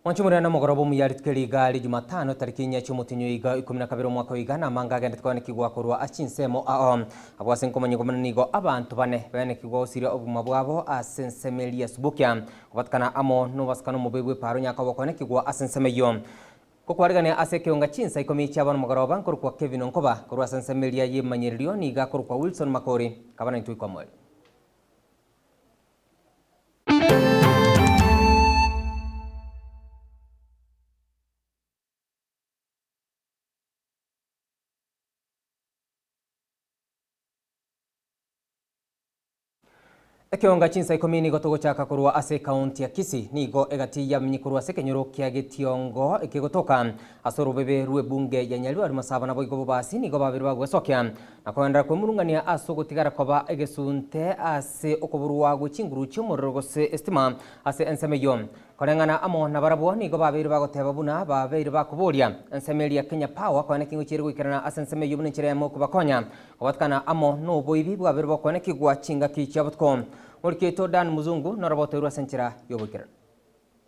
Mwanchumuri na mugorobo muyaritkeri gali Jumatano tariki 4 cy'umutinyo iga 12 mwaka w'igana manga gende twanekigwa kurwa achinsemo abwase nkomanyi nigo abantu bane banekigwa usira obuma bwabo asensemelia subukya kubatkana amo nubaskano mubebwe paro nyaka bakonekigwa asensemeyo kokwarigane ase Ekeonga Chinsa Ikomi cy'abana mugoroba nkuru kwa Kevin Onkoba kurwa asensemelia yemanyerilio niga kuru kwa Wilson Makori kabana ntwikwa mwe. Ekeonga Chinsa Ikomi nigo togochaka kurwa ase county ya Kisii nigo egati ya mnyikurwa ase kenyoro kia Getiongo ekigotoka asoro bebe ruwe bunge ya Nyalwa masaba nabo igo basi nigo babiri bagwesokya nakwenda kwemurungania aso gutigara koba egesunte ase okuburwa guchinguru cy'umuriro gose estima ase ensemeyo korengana amo nabarabo nigo babiri bagoteba buna babiri bakuburia ensemelia Kenya Power kwane kingo chiri gukirana ase ensemeyo bunencheremo kubakonya obatkana amo no boibi babiri bakwane kigwa chinga kicyabutko Urketo Dan Muzungu naraboterwa senchira yobukira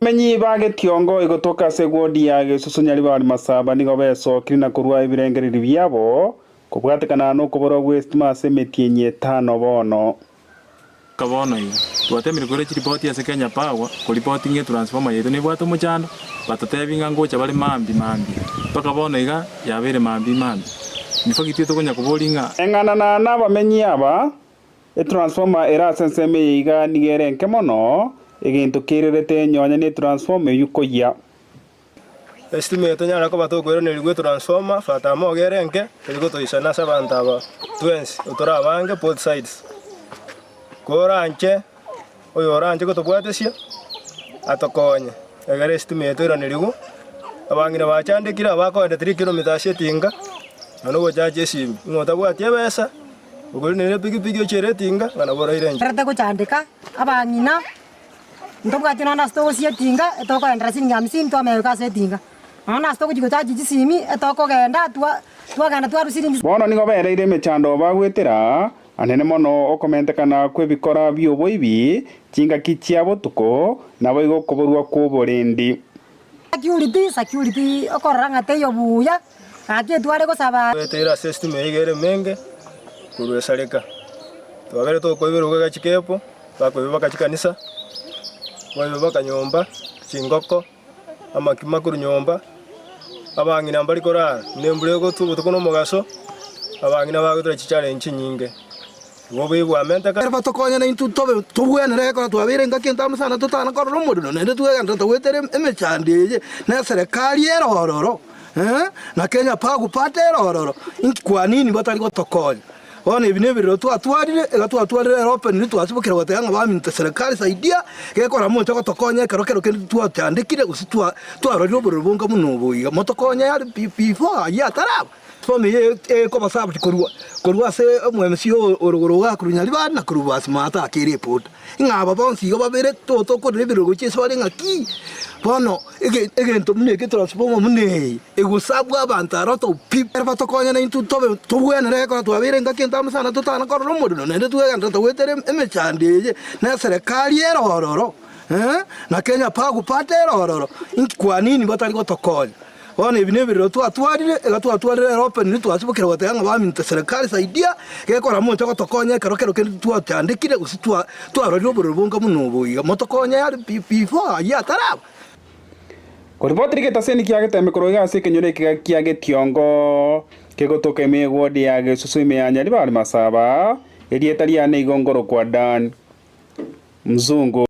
Menyi ba Getiongo igotoka segodi ya Gesusunyali ba masaba nigo beso kirina kurwa ibirengereri byabo kubwatekana no kuboro gwestima semetienye 5 bono kabono iyo twatemire kure ripoti ya Kenya Power ku reporting ye transformer yetu ni bwato muchando batatebinga ngocha bali mambi paka bono iga yabere mambi nifagitio tokonya kubolinga engana na nabamenyi aba transformer era senseme iga nigerenke mono egintu kirerete nyonya ni transformer yukoya estimate nyara ko batogwero ni ligwe transformer fata mo gerenke ligo to isana sabanta ba twins utora bange both sides koranche oyoranche ko to bwatesia atokonye egere estimate era ni ligo abangina bachandikira bakoende 3 km shetinga ano gojaje sim ngota bwatie besa Ugoli nene pigi ocheretinga ngana bora irenje. Rata ko chandika abangina ndobwa tino na sto shetinga etoko endra sin ngamsin to me ka setinga. Ana sto ko jigota jisimi etoko genda twa ganda twa rusiri. Bono ningo bereire mechando bagwetera anene mono okomentekana kwebikora byoboibi chinga kichiabo tuko nabo igo koborwa kuborendi. Security okoranga teyo buya ake tware ko saba. Etera system igere menge kurwe saleka twagere to koibero ga chikepo bakoiba ka chikanisa bayiba ka nyomba chingoko amakima kuru nyomba abangina mbali korara nembulego tubutuko no mugaso abangina bagotera challenge nyinge wobe bwamenta ka batokonya na intu tobe tubwenere ko twabire ngakenta musana tutana ko romodo nende tweganda twetere emechande na serikali erororo na Kenya Power kupata erororo kwa nini batari gotokonya One ibinebiro twatwarire open ni twasibukira watanga baminta serikali saidia gekora mu cyako tokonya karokero kendi twatandikire usitwa twaroriro burubunga munubuyiga motokonya ya P4 ya taraba fome ko basabu korwa se MMC orugoro ga kurunyali bana kurubasi mata akiri report ingaba bonsi go babere to ko rebiro go chisore ngaki bono egento muneke transformer mune egusabwa abantaro to piper batokonya na intu tobe tubwenere ko twabire ngakenta musana tutana ko romodo nende tweganda twetere emechande na serikali erororo na Kenya Power kupata erororo kwa nini batari gotokonya One ibinebiro twatwarire open ni twasibukira watanga baminta serikali saidia gekora mu cyako tokonya karokero kendi twatandikire usitwa twaroriro burubunga munubuyiga motokonya ya P4 ya taraba Koribotri ketaseni kia Getembe koroga ase kenyore kia Getiongo kegotoka emegodi ya Gesusu ya Nyalwa masaba erietari ya igongoro kwa Dan Mzungu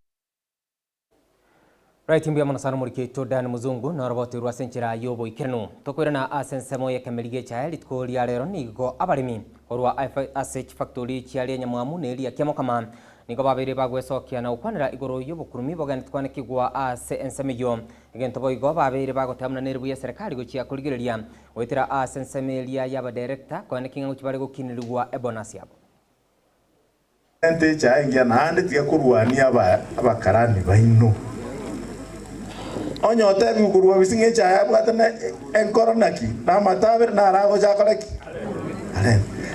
Right imbya manasana muriketo Dan Muzungu na roboti rwa senchira yobo ikirano tokwirana asensemo ya kemelige cha litko ya rero nigo abarimi orwa ASH factory cyari nyamwamu neri ya kemokama nigo babere bagwesokia na ukwanira igoro yobukurumi bogana twane kigwa ase ensemeyo egento boigo babere bagotamna nerbu ya serikali gochia kurigireria wetira asensemelia yaba director kwane kinga uchibare gokinirwa ebonus yabo ente cha ingia na hande tia kurwani abakarani baino onyo tebi kurwa bisinge cha abgatana enkoronaki na mataber na rago chakoleki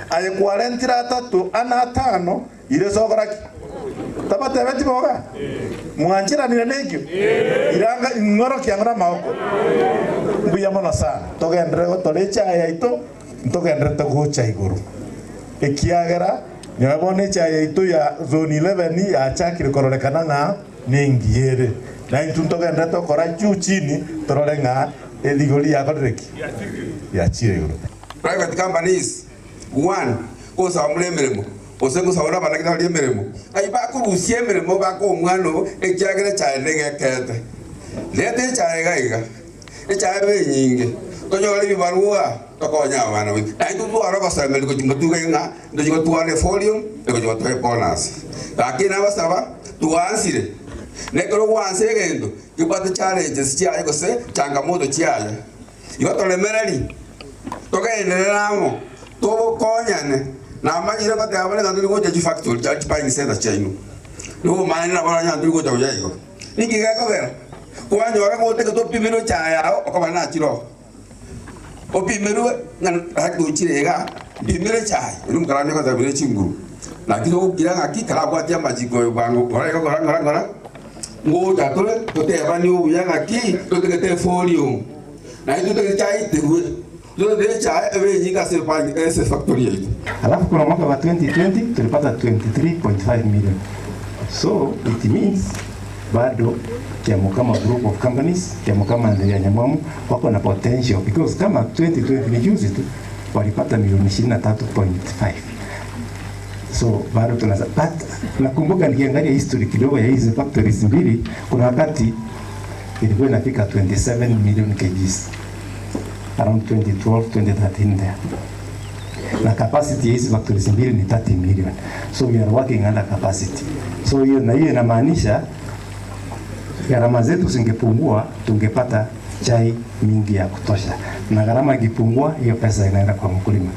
ale 43 ana 5 ile sokoraki Tabate beti boga. Mwanchira ni nekyo. Iranga ngoro kiangora maoko. Mbuya mona sana. Togendere go tolecha yaito. Togendere to gocha iguru. Ekiagera nyabone cha yaito ya zone 11 ya chakire kororekana nga ningiere. Na intuntogendere to kora juu chini tororenga edigoli ya koreki. Ya chire iguru. Private companies one kosa mulemeremo osengo sawora banakita lemeremo ai ba ku busie meremo ba ko mwano ejagere cha negekete lete cha egaiga echa be nyinge to nyore bi barua to ko nya bana wi ai tu aro ba sa mel ko tu nga ndo ko tu ane folium e ko tu bonus lakini abasaba tu ansire ne ko wanse gendo ki ba challenges chi ayo se changamoto chi ayo yo to lemerali to ga enderamo to konyane na manyira bate abale ngandiri go jaji factory jaji pa inseda chaino no mani na bana nyandiri go jaji yo ningi ga ko vera kwa nyora go te to pimero chaya o ko bana chiro o pimero nan hakdo chirega pimero chaya rum karane ko da bire chinguru na kilo gira ngaki kala kwa tia majiko bango ora ko ngora ngo ja to te bani u ya ngaki to te folio na itu te chai te yo de cha ebe nyika se pa ese factory yetu. Alafu kuna mwaka wa 2020 tulipata 23.5 million. So it means bado kama group of companies kama Andrea Nyamwamu wako na potential because kama 2020 ni juzi tu walipata milioni 23.5. So bado tunaza but nakumbuka nikiangalia history kidogo ya hizi factories mbili kuna wakati ilikuwa inafika 27 million kgs around 2012 2013 there. Na capacity hizi factories mbili ni 30 million. So we are working under capacity. So hiyo na hiyo inamaanisha gharama zetu zingepungua tungepata chai mingi ya kutosha. Na gharama ikipungua hiyo pesa inaenda kwa mkulima.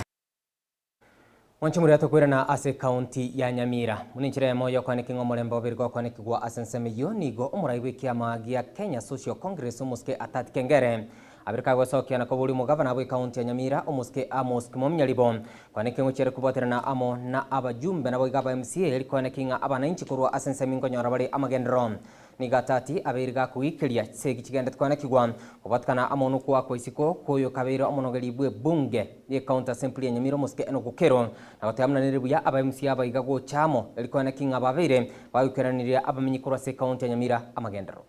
Wanchimuri atokwira na ase county ya Nyamira. Muninchire moyo kwa nikingo molembo birgo kwa nikigwa asenseme yo nigo omuraiwe kiama gia Kenya Social Congress umuske atati kengere. Abirika gwesokia na kobuli mugavana wa county ya Nyamira umuske Amos Kimomnyalibo. Kwa nikingo chere kubotera na amo na abajumbe na boigaba MCA eliko nikinga abananchi kurwa asenseme ngonyora bali amagendro. Nigatati abiriga kuikiria segi kigenda twana kigwa kubatkana amonu kwa isiko koyo kabiro amonogelibwe bunge ye county assembly ya Nyamira muske eno kukero na batamna niribuya aba MCA abaiga go chamo eliko na kinga babire bayukeranira abamenyi kurwa se county ya Nyamira amagendero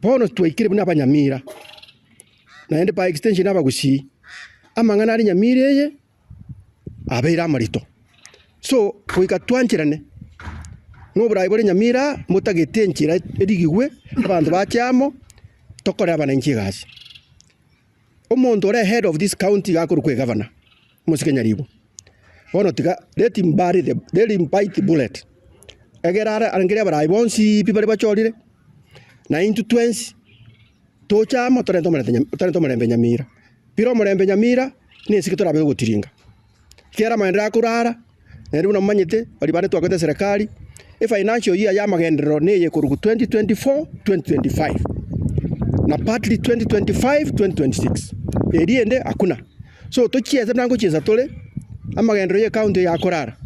bono twikire buna abanyamira naende pa extension abagusi amangana ari Nyamira ye abeira amarito so kuika twanchirane Nobrai bore Nyamira mutagete nchira erigigwe abantu bakyamo tokora abananchi gasi omuntu ore head of this county gakurukwe governor musikenya ribo bono tiga let him bite the bullet egerara angere barai bonsi pibare bachorire na into 20 tochamo torento marembe Nyamira piro marembe Nyamira ni sikitora be gutiringa kera maendera kurara nero na manyete bari bare twakwete serikali financial year ya magendero ne ye kurugu 2024-2025 na partly 2025-2026 eriende hakuna so tochieza nango chieza tole amagendero ye county ya korara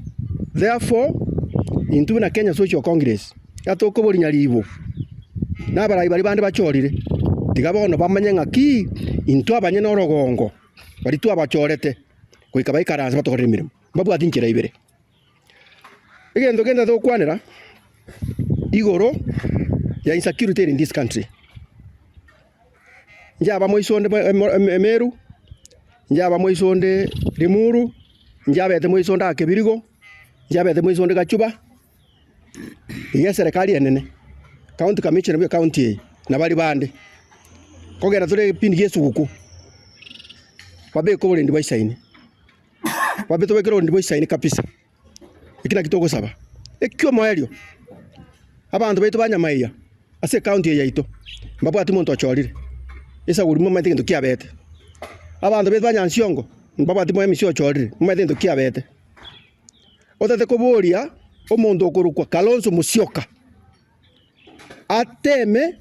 therefore intu na Kenya Social Congress atokobori nyaribo na barai bari bande bachorire tigabono bamanye ngaki intu abanye norogongo bari tu abachorete kuika baikaranza batokore mirimo babu atinchira ibere Genda to kwanira igoro ya insecurity in this country. Njaba moisonde Meru, njaba moisonde Limuru, njaba ete moisonde Akebirigo, njaba ete moisonde Gachuba. Iya serikali enene. County commissioner wa county na bali bande. Kogera tole pindi Yesu huku. Wabe ko ndi boysaini. Wabe to wekero ndi boysaini kapisa. Ikina kitoko saba ekyo moelio abantu beto banyamaiya ase county yaito mbapo ati muntu achorire esa uri mama tinto kiabete abantu beto banyansiongo mbapo ati mwe misio achorire mama tinto kiabete otate koboria omuntu okurukwa Kalonzo Musyoka ateme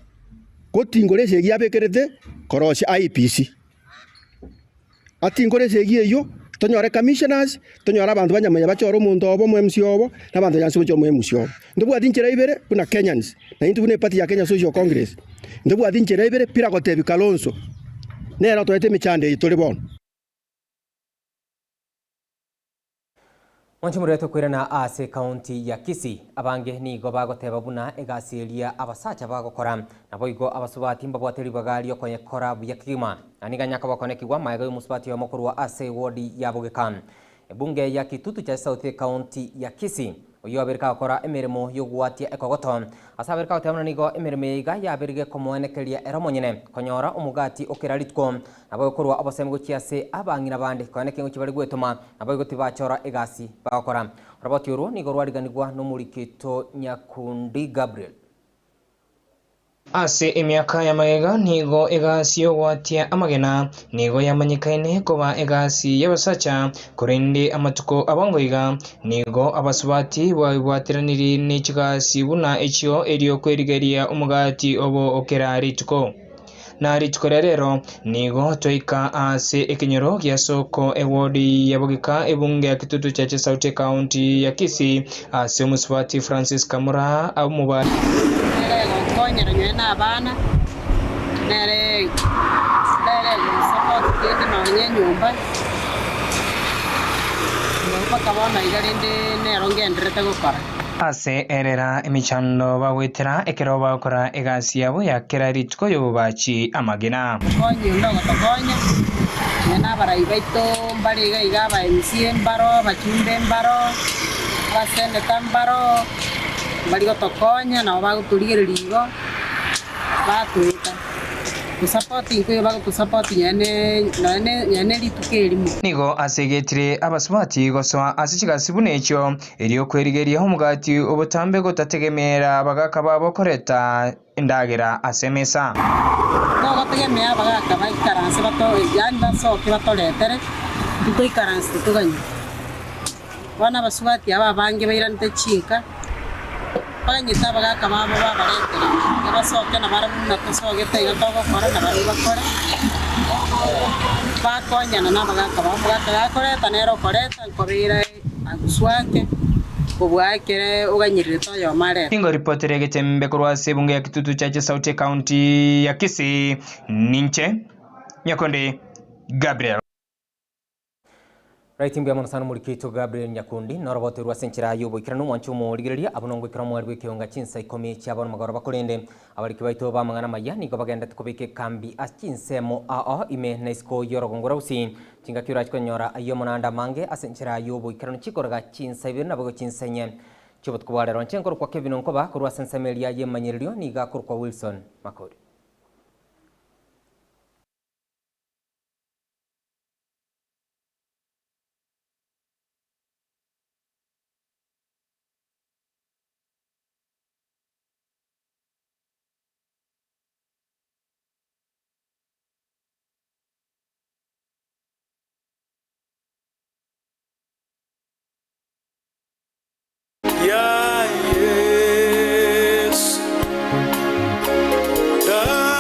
kotingorese giabekerete korosi IPC atingorese giyo tonyore commissioners tonyora abantu banyamanya bachoro omonto obo MC obo nabantu yanse bocho MC obo ndobwati inchera ibere buna Kenyans na intu bune party ya Kenya Social Congress ndobwati inchera ibere pira gotebi Kalonzo nero toete michande itole bono Wanchimureto kwirana ase county ya Kisii abange nigo bagoteba buna egasiria abasacha bagokora nabo igo abasubati mbabwateri bagalio konye kora buya kigima aniganya kabakonekirwa maego musubati wa mukuru wa ase ward ya Bugekan ebunge ya Kitutu cha South County ya Kisii uyo aberika gukora emirimo yogwatia ekogoto asaberika gutemana nigo emirimo iga yabirige komwenekeria eromonyene konyora omugati okeraritwo nabo gukorwa abasemgo kiase abangina bandi koneke ngo kibari gwetoma nabo gutibachora egasi bagokora roboti uru nigo rwariganirwa no murikito Nyakundi Gabriel ase emyaka ya magega nigo egasi yogwatia amagena nigo yamanyikaine koba egasi yabasacha kurinde amatuko abangoiga nigo abasubati babwatiraniri n'ikigasi buna ekyo eriyo kwerigeria umugati obo okerarituko narituko rero nigo toika ase ekenyoro gya soko ewodi ya Bugika ebunge ya Kitutu cha South County ya Kisii ase musubati Francis Kamura amuba konyera nyena abana nere support kindi nonye nyumba nuko kabona igarinde nero ngenderete gukora ase erera emichando bawetera ekero bakora egasi yabo yakeraritko yobachi amagena konye ndogo tokonya nyena barayi baito mbariga igaba MC mbaro bachumbe mbaro baseneta mbaro bari gotokonya na baguturigererigo batuita kusapoti ko bagusapoti nyane litukerimo nigo asegetire abasmati goswa asicigasi bunekyo eriyo kwerigeria umugati obutambe gotategemera bagakaba bokoreta indagera asemesa no gotegemera bagakaba ikaranse bato yani basoke batoletere bito ikaranse tuganye bana baswati aba bange bairante chika panyita bagakaba babaretera basoke na barabuna tosoge tega togo kora na baribakora bakonyana na bagakaba koreta nero koreta kobira aguswake kubwakere uganyirire toyo mare ingo reporter Getembe kurwase bunge ya Kitutu cha South County ya Kisii ninche Nyakundi Gabriel Right imbya monasana murikito Gabriel Nyakundi norobote rwasenchira yubo ikirano mwanchu mu rigiriria abonongo ikiramo rwe Ekeonga Chinsa Ikomi cyabona magoro bakurende abariki baito bamangana maya nigo bagenda tukubike kambi achinsemo ime naisko yorogongora usi kinga kyura konyora ayo monanda mange asenchira yubo ikirano chikoraga Chinsa ibiri nabo Chinsenye chobot kubare ronchenkor kwa Kevin Onkoba kurwa sensemelia yemanyirio niga kurwa Wilson Makori